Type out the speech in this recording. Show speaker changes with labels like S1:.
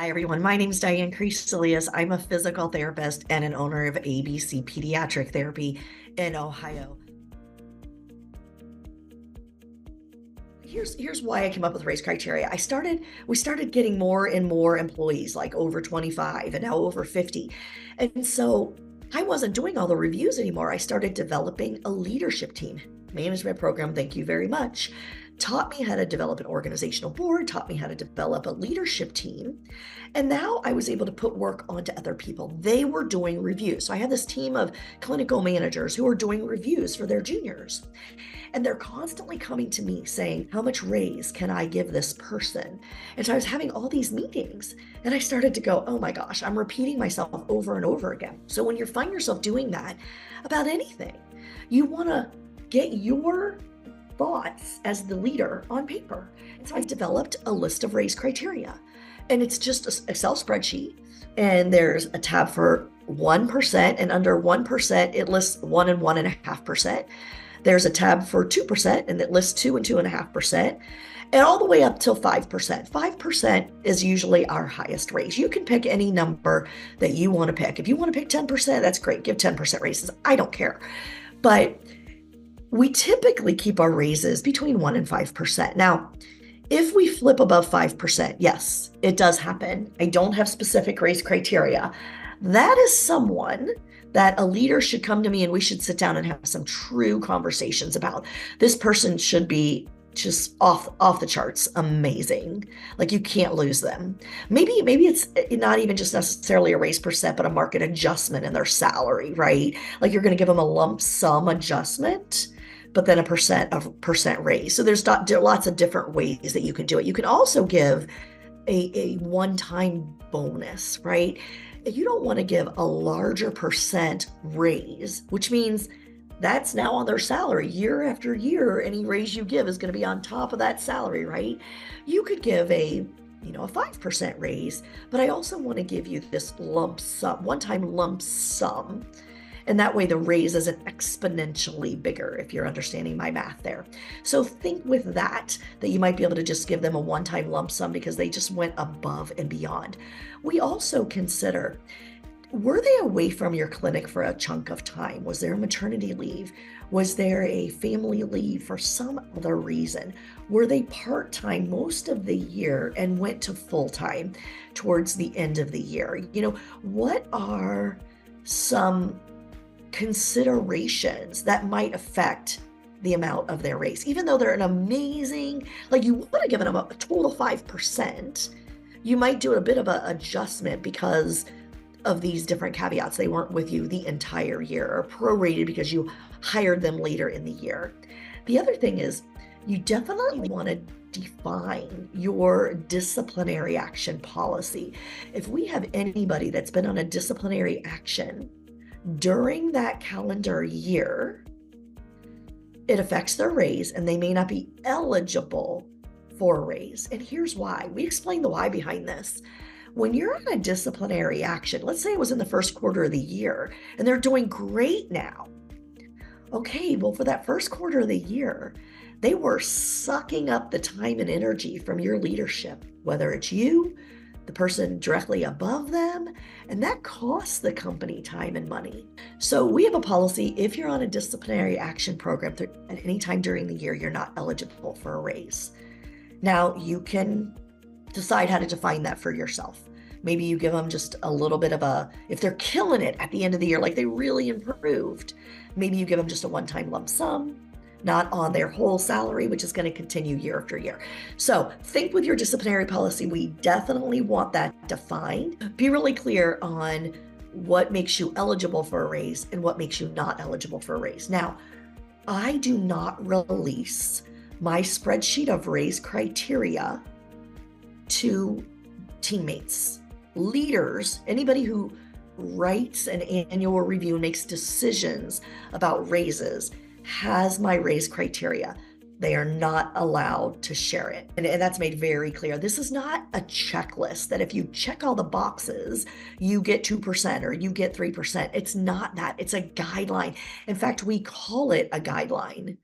S1: Hi, everyone. My name is Diane Crecelius. I'm a physical therapist and an owner of ABC Pediatric Therapy in Ohio. Here's why I came up with race criteria. We started getting more and more employees, like over 25 and now over 50. And so I wasn't doing all the reviews anymore. I started developing a leadership team management program. Thank you very much. Taught me how to develop an organizational board, taught me how to develop a leadership team. And now I was able to put work onto other people. They were doing reviews. So I had this team of clinical managers who are doing reviews for their juniors. And they're constantly coming to me saying, how much raise can I give this person? And so I was having all these meetings and I started to go, oh my gosh, I'm repeating myself over and over again. So when you find yourself doing that about anything, you want to get your thoughts as the leader on paper. And so I developed a list of raise criteria. And it's just an Excel spreadsheet. And there's a tab for 1%, and under 1%, it lists 1 and 1.5%. There's a tab for 2%, and it lists 2 and 2.5%, and all the way up till 5%. 5% is usually our highest raise. You can pick any number that you want to pick. If you want to pick 10%, that's great. Give 10% raises. I don't care. But we typically keep our raises between 1 and 5%. Now, if we flip above 5%, yes, it does happen. I don't have specific raise criteria. That is someone that a leader should come to me and we should sit down and have some true conversations about. This person should be just off the charts, amazing. Like you can't lose them. Maybe it's not even just necessarily a raise percent, but a market adjustment in their salary, right? Like you're going to give them a lump sum adjustment, but then a percent raise. So there's lots of different ways that you can do it. You can also give a one-time bonus, right? You don't want to give a larger percent raise, which means that's now on their salary year after year. Any raise you give is going to be on top of that salary, right? You could give a 5% raise, but I also want to give you this lump sum, one-time lump sum. And that way the raise isn't exponentially bigger, if you're understanding my math there. So think with that you might be able to just give them a one-time lump sum because they just went above and beyond. We also consider, were they away from your clinic for a chunk of time? Was there a maternity leave? Was there a family leave for some other reason? Were they part-time most of the year and went to full-time towards the end of the year? What are some considerations that might affect the amount of their raise? Even though they're an amazing, like you would have given them a total 5%, you might do a bit of an adjustment because of these different caveats. They weren't with you the entire year, or prorated because you hired them later in the year. The other thing is you definitely want to define your disciplinary action policy. If we have anybody that's been on a disciplinary action during that calendar year, it affects their raise and they may not be eligible for a raise. And here's why. We explain the why behind this. When you're on a disciplinary action, let's say it was in the first quarter of the year and they're doing great now. Okay, well, for that first quarter of the year, they were sucking up the time and energy from your leadership, whether it's you, the person directly above them, and that costs the company time and money. So we have a policy, if you're on a disciplinary action program at any time during the year, you're not eligible for a raise. Now you can decide how to define that for yourself. Maybe you give them just a little bit of if they're killing it at the end of the year, like they really improved, maybe you give them just a one-time lump sum, not on their whole salary, which is going to continue year after year. So think with your disciplinary policy, we definitely want that defined. Be really clear on what makes you eligible for a raise and what makes you not eligible for a raise. Now, I do not release my spreadsheet of raise criteria to teammates, leaders, anybody who writes an annual review, makes decisions about raises, has my raise criteria. They are not allowed to share it. And that's made very clear. This is not a checklist that if you check all the boxes, you get 2% or you get 3%. It's not that. It's a guideline. In fact, we call it a guideline